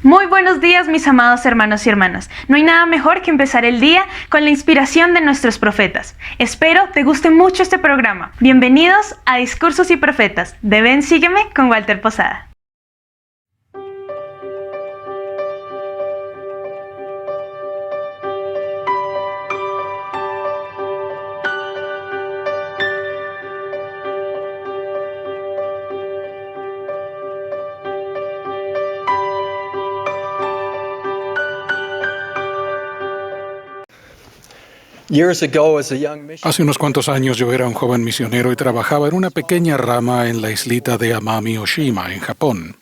Muy buenos días, mis amados hermanos y hermanas. No hay nada mejor que empezar el día con la inspiración de nuestros profetas. Espero te guste mucho este programa. Bienvenidos a Discursos y Profetas de Ven Sígueme con Walter Posada. Hace unos cuantos años yo era un joven misionero y trabajaba en una pequeña rama en la islita de Amami Oshima, en Japón.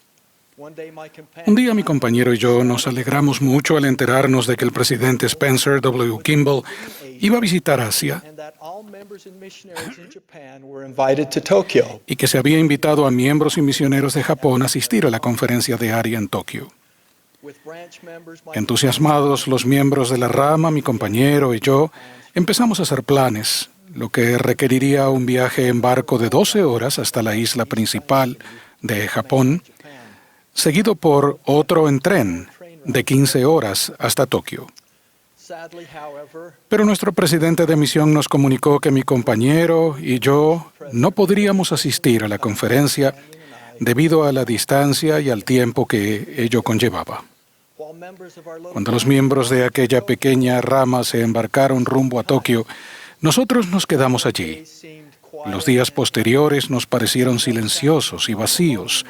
Un día mi compañero y yo nos alegramos mucho al enterarnos de que el presidente Spencer W. Kimball iba a visitar Asia y que se había invitado a miembros y misioneros de Japón a asistir a la conferencia de ARI en Tokio. Entusiasmados, los miembros de la rama, mi compañero y yo, empezamos a hacer planes, lo que requeriría un viaje en barco de 12 horas hasta la isla principal de Japón, seguido por otro en tren de 15 horas hasta Tokio. Pero nuestro presidente de misión nos comunicó que mi compañero y yo no podríamos asistir a la conferencia debido a la distancia y al tiempo que ello conllevaba. Cuando los miembros de aquella pequeña rama se embarcaron rumbo a Tokio, nosotros nos quedamos allí. Los días posteriores nos parecieron silenciosos y vacíos.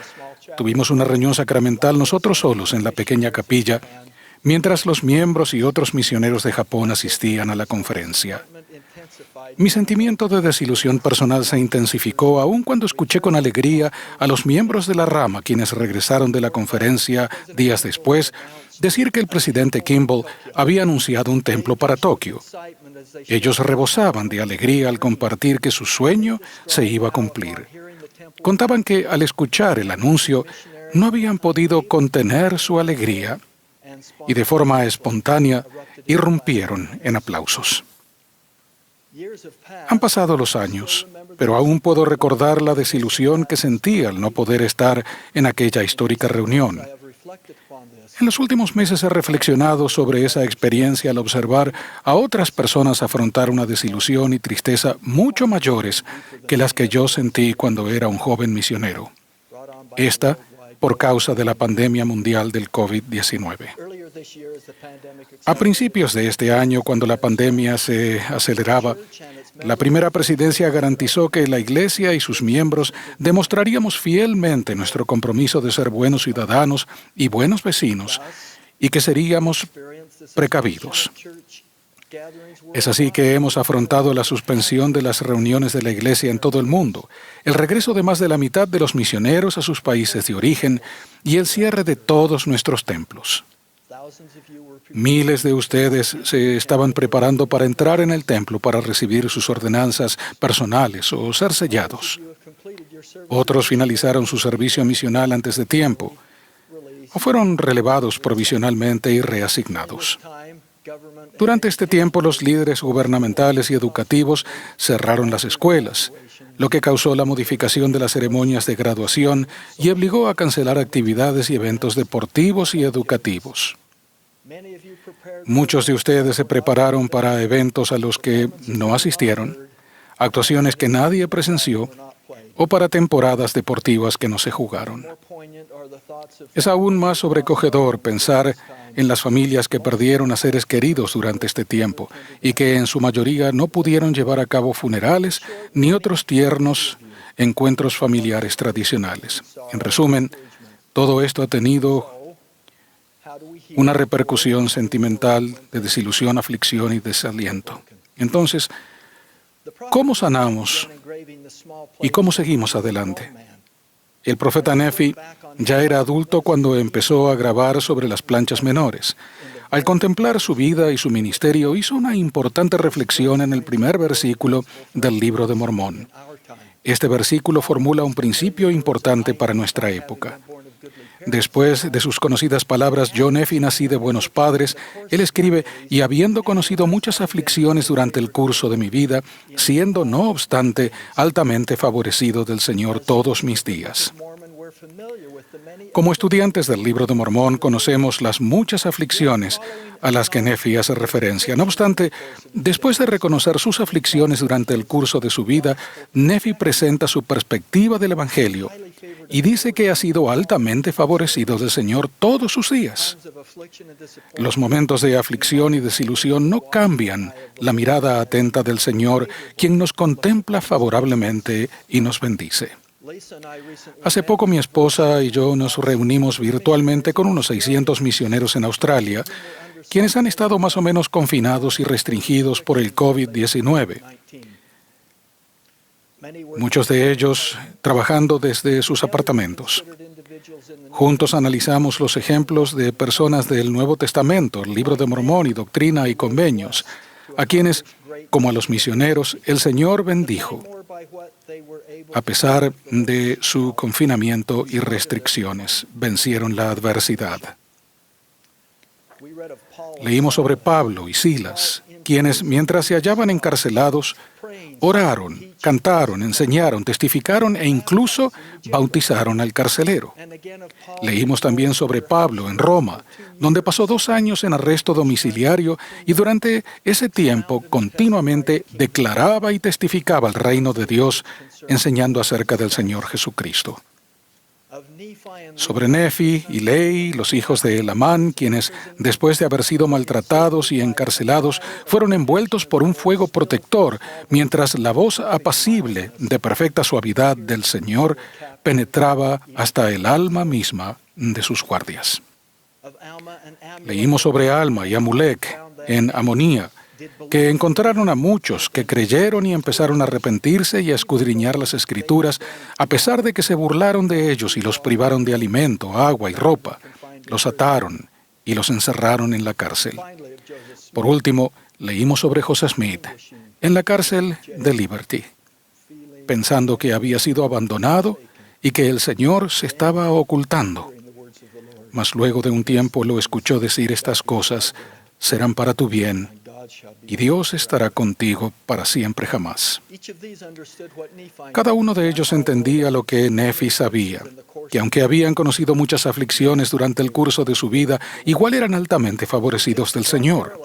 Tuvimos una reunión sacramental nosotros solos en la pequeña capilla, mientras los miembros y otros misioneros de Japón asistían a la conferencia. Mi sentimiento de desilusión personal se intensificó aún cuando escuché con alegría a los miembros de la rama, quienes regresaron de la conferencia días después, decir que el presidente Kimball había anunciado un templo para Tokio. Ellos rebosaban de alegría al compartir que su sueño se iba a cumplir. Contaban que al escuchar el anuncio no habían podido contener su alegría y de forma espontánea irrumpieron en aplausos. Han pasado los años, pero aún puedo recordar la desilusión que sentí al no poder estar en aquella histórica reunión. En los últimos meses he reflexionado sobre esa experiencia al observar a otras personas afrontar una desilusión y tristeza mucho mayores que las que yo sentí cuando era un joven misionero. Esta por causa de la pandemia mundial del COVID-19. A principios de este año, cuando la pandemia se aceleraba, la primera presidencia garantizó que la Iglesia y sus miembros demostraríamos fielmente nuestro compromiso de ser buenos ciudadanos y buenos vecinos, y que seríamos precavidos. Es así que hemos afrontado la suspensión de las reuniones de la Iglesia en todo el mundo, el regreso de más de la mitad de los misioneros a sus países de origen y el cierre de todos nuestros templos. Miles de ustedes se estaban preparando para entrar en el templo para recibir sus ordenanzas personales o ser sellados. Otros finalizaron su servicio misional antes de tiempo o fueron relevados provisionalmente y reasignados. Durante este tiempo, los líderes gubernamentales y educativos cerraron las escuelas, lo que causó la modificación de las ceremonias de graduación y obligó a cancelar actividades y eventos deportivos y educativos. Muchos de ustedes se prepararon para eventos a los que no asistieron, actuaciones que nadie presenció o para temporadas deportivas que no se jugaron. Es aún más sobrecogedor pensar en las familias que perdieron a seres queridos durante este tiempo y que en su mayoría no pudieron llevar a cabo funerales ni otros tiernos encuentros familiares tradicionales. En resumen, todo esto ha tenido una repercusión sentimental de desilusión, aflicción y desaliento. Entonces, ¿cómo sanamos y cómo seguimos adelante? El profeta Nefi ya era adulto cuando empezó a grabar sobre las planchas menores. Al contemplar su vida y su ministerio, hizo una importante reflexión en el primer versículo del Libro de Mormón. Este versículo formula un principio importante para nuestra época. Después de sus conocidas palabras, yo, Nefi, nací de buenos padres, él escribe, y habiendo conocido muchas aflicciones durante el curso de mi vida, siendo, no obstante, altamente favorecido del Señor todos mis días. Como estudiantes del Libro de Mormón, conocemos las muchas aflicciones a las que Nefi hace referencia. No obstante, después de reconocer sus aflicciones durante el curso de su vida, Nefi presenta su perspectiva del Evangelio y dice que ha sido altamente favorecido del Señor todos sus días. Los momentos de aflicción y desilusión no cambian la mirada atenta del Señor, quien nos contempla favorablemente y nos bendice. Hace poco mi esposa y yo nos reunimos virtualmente con unos 600 misioneros en Australia, quienes han estado más o menos confinados y restringidos por el COVID-19. Muchos de ellos trabajando desde sus apartamentos. Juntos analizamos los ejemplos de personas del Nuevo Testamento, el Libro de Mormón y Doctrina y Convenios, a quienes, como a los misioneros, el Señor bendijo, a pesar de su confinamiento y restricciones, vencieron la adversidad. Leímos sobre Pablo y Silas, quienes, mientras se hallaban encarcelados, oraron, cantaron, enseñaron, testificaron e incluso bautizaron al carcelero. Leímos también sobre Pablo en Roma, donde pasó 2 años en arresto domiciliario y durante ese tiempo continuamente declaraba y testificaba el reino de Dios, enseñando acerca del Señor Jesucristo. Sobre Nefi y Lei, los hijos de Elamán, quienes, después de haber sido maltratados y encarcelados, fueron envueltos por un fuego protector, mientras la voz apacible de perfecta suavidad del Señor penetraba hasta el alma misma de sus guardias. Leímos sobre Alma y Amulek en Amonía, que encontraron a muchos que creyeron y empezaron a arrepentirse y a escudriñar las Escrituras, a pesar de que se burlaron de ellos y los privaron de alimento, agua y ropa, los ataron y los encerraron en la cárcel. Por último, leímos sobre José Smith en la cárcel de Liberty, pensando que había sido abandonado y que el Señor se estaba ocultando. Mas luego de un tiempo lo escuchó decir estas cosas: serán para tu bien, y Dios estará contigo para siempre jamás. Cada uno de ellos entendía lo que Nefi sabía, que aunque habían conocido muchas aflicciones durante el curso de su vida, igual eran altamente favorecidos del Señor.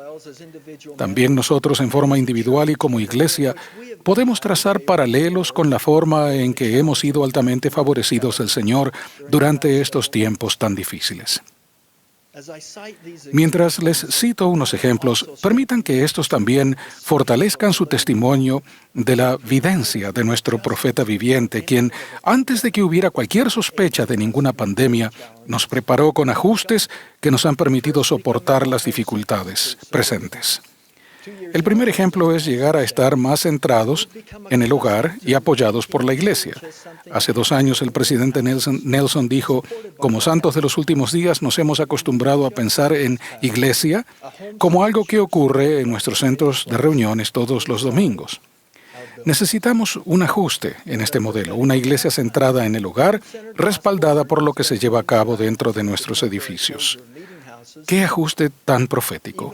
También nosotros, en forma individual y como iglesia, podemos trazar paralelos con la forma en que hemos sido altamente favorecidos del Señor durante estos tiempos tan difíciles. Mientras les cito unos ejemplos, permitan que estos también fortalezcan su testimonio de la videncia de nuestro profeta viviente, quien, antes de que hubiera cualquier sospecha de ninguna pandemia, nos preparó con ajustes que nos han permitido soportar las dificultades presentes. El primer ejemplo es llegar a estar más centrados en el hogar y apoyados por la Iglesia. Hace 2 años el presidente Nelson dijo: como santos de los últimos días nos hemos acostumbrado a pensar en Iglesia como algo que ocurre en nuestros centros de reuniones todos los domingos. Necesitamos un ajuste en este modelo, una iglesia centrada en el hogar, respaldada por lo que se lleva a cabo dentro de nuestros edificios. ¡Qué ajuste tan profético!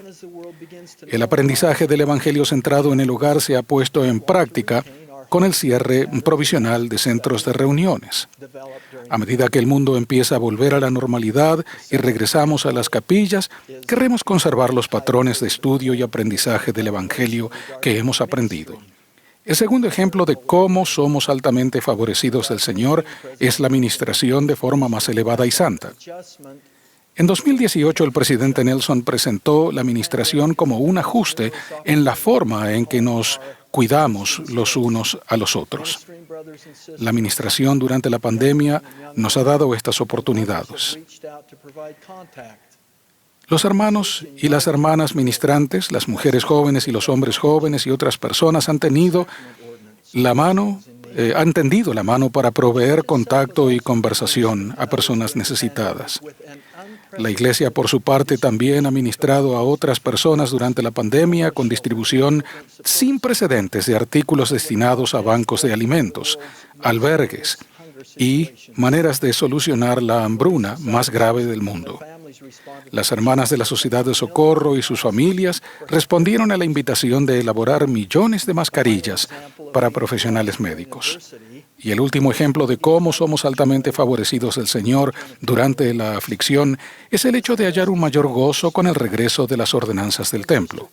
El aprendizaje del Evangelio centrado en el hogar se ha puesto en práctica con el cierre provisional de centros de reuniones. A medida que el mundo empieza a volver a la normalidad y regresamos a las capillas, queremos conservar los patrones de estudio y aprendizaje del Evangelio que hemos aprendido. El segundo ejemplo de cómo somos altamente favorecidos del Señor es la ministración de forma más elevada y santa. En 2018, el presidente Nelson presentó la administración como un ajuste en la forma en que nos cuidamos los unos a los otros. La administración durante la pandemia nos ha dado estas oportunidades. Los hermanos y las hermanas ministrantes, las mujeres jóvenes y los hombres jóvenes y otras personas han tendido la mano para proveer contacto y conversación a personas necesitadas. La Iglesia, por su parte, también ha ministrado a otras personas durante la pandemia con distribución sin precedentes de artículos destinados a bancos de alimentos, albergues y maneras de solucionar la hambruna más grave del mundo. Las hermanas de la Sociedad de Socorro y sus familias respondieron a la invitación de elaborar millones de mascarillas para profesionales médicos. Y el último ejemplo de cómo somos altamente favorecidos del Señor durante la aflicción es el hecho de hallar un mayor gozo con el regreso de las ordenanzas del templo.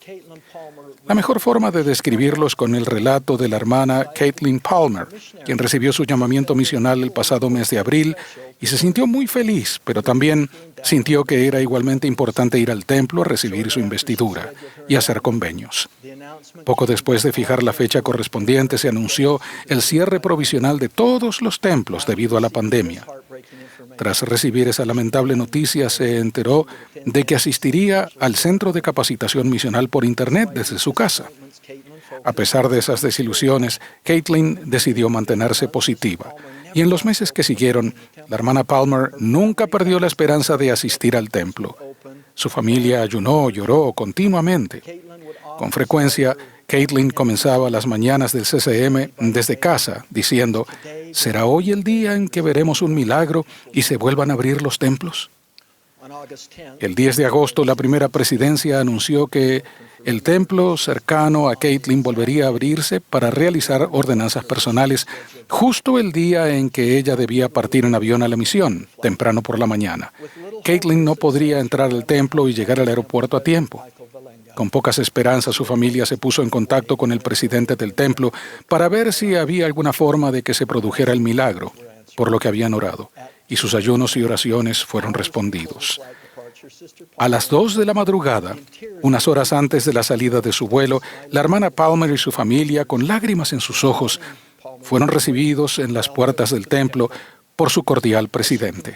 La mejor forma de describirlo es con el relato de la hermana Caitlin Palmer, quien recibió su llamamiento misional el pasado mes de abril y se sintió muy feliz, pero también sintió que era igualmente importante ir al templo a recibir su investidura y hacer convenios. Poco después de fijar la fecha correspondiente, se anunció el cierre provisional de todos los templos debido a la pandemia. Tras recibir esa lamentable noticia, se enteró de que asistiría al centro de capacitación misional por Internet desde su casa. A pesar de esas desilusiones, Caitlin decidió mantenerse positiva. Y en los meses que siguieron, la hermana Palmer nunca perdió la esperanza de asistir al templo. Su familia ayunó, lloró continuamente. Con frecuencia, Caitlin comenzaba las mañanas del CCM desde casa, diciendo, ¿será hoy el día en que veremos un milagro y se vuelvan a abrir los templos? El 10 de agosto, la primera presidencia anunció que el templo cercano a Caitlin volvería a abrirse para realizar ordenanzas personales justo el día en que ella debía partir en avión a la misión, temprano por la mañana. Caitlin no podría entrar al templo y llegar al aeropuerto a tiempo. Con pocas esperanzas, su familia se puso en contacto con el presidente del templo para ver si había alguna forma de que se produjera el milagro, por lo que habían orado, y sus ayunos y oraciones fueron respondidos. A las 2 de la madrugada, unas horas antes de la salida de su vuelo, la hermana Palmer y su familia, con lágrimas en sus ojos, fueron recibidos en las puertas del templo por su cordial presidente.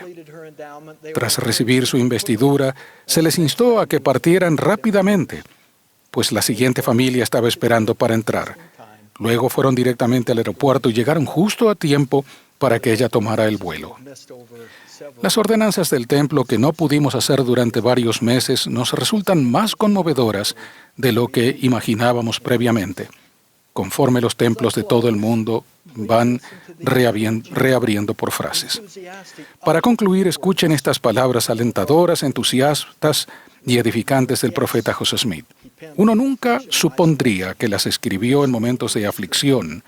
Tras recibir su investidura, se les instó a que partieran rápidamente, pues la siguiente familia estaba esperando para entrar. Luego fueron directamente al aeropuerto y llegaron justo a tiempo para que ella tomara el vuelo. Las ordenanzas del templo que no pudimos hacer durante varios meses nos resultan más conmovedoras de lo que imaginábamos previamente, conforme los templos de todo el mundo van reabriendo por fases. Para concluir, escuchen estas palabras alentadoras, entusiastas y edificantes del profeta José Smith. Uno nunca supondría que las escribió en momentos de aflicción,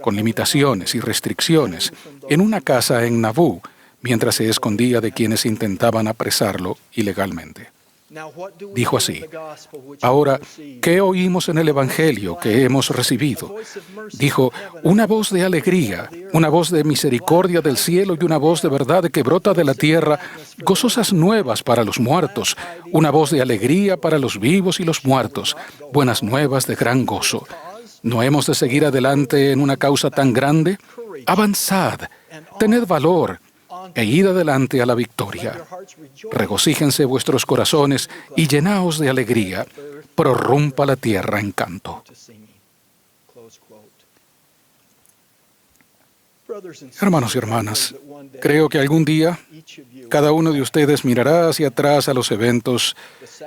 con limitaciones y restricciones, en una casa en Nauvoo, mientras se escondía de quienes intentaban apresarlo ilegalmente. Dijo así: ahora, ¿qué oímos en el Evangelio que hemos recibido? Dijo, una voz de alegría, una voz de misericordia del cielo y una voz de verdad que brota de la tierra, gozosas nuevas para los muertos, una voz de alegría para los vivos y los muertos, buenas nuevas de gran gozo. ¿No hemos de seguir adelante en una causa tan grande? Avanzad, tened valor, e id adelante a la victoria. Regocíjense vuestros corazones y llenaos de alegría. Prorrumpa la tierra en canto. Hermanos y hermanas, creo que algún día cada uno de ustedes mirará hacia atrás a los eventos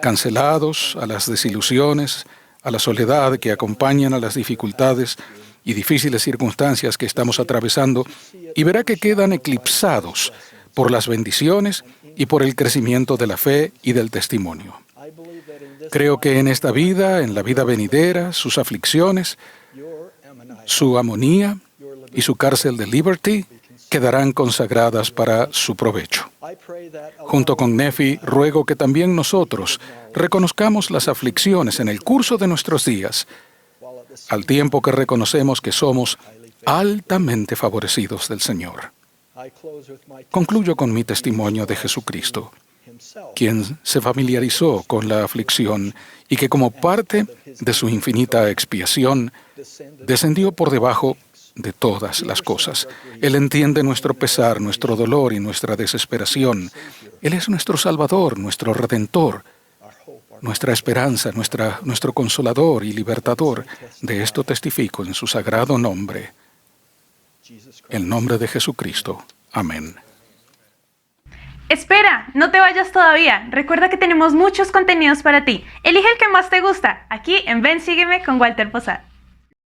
cancelados, a las desilusiones, a la soledad que acompañan a las dificultades y difíciles circunstancias que estamos atravesando, y verá que quedan eclipsados por las bendiciones y por el crecimiento de la fe y del testimonio. Creo que en esta vida, en la vida venidera, sus aflicciones, su amonía y su cárcel de Liberty quedarán consagradas para su provecho. Junto con Nefi, ruego que también nosotros reconozcamos las aflicciones en el curso de nuestros días, al tiempo que reconocemos que somos altamente favorecidos del Señor. Concluyo con mi testimonio de Jesucristo, quien se familiarizó con la aflicción y que como parte de su infinita expiación, descendió por debajo de todas las cosas. Él entiende nuestro pesar, nuestro dolor y nuestra desesperación. Él es nuestro Salvador, nuestro Redentor, nuestra esperanza, nuestro Consolador y Libertador. De esto testifico en su sagrado nombre, el nombre de Jesucristo. Amén. Espera, no te vayas todavía. Recuerda que tenemos muchos contenidos para ti. Elige el que más te gusta, aquí en Ven, Sígueme con Walter Posada.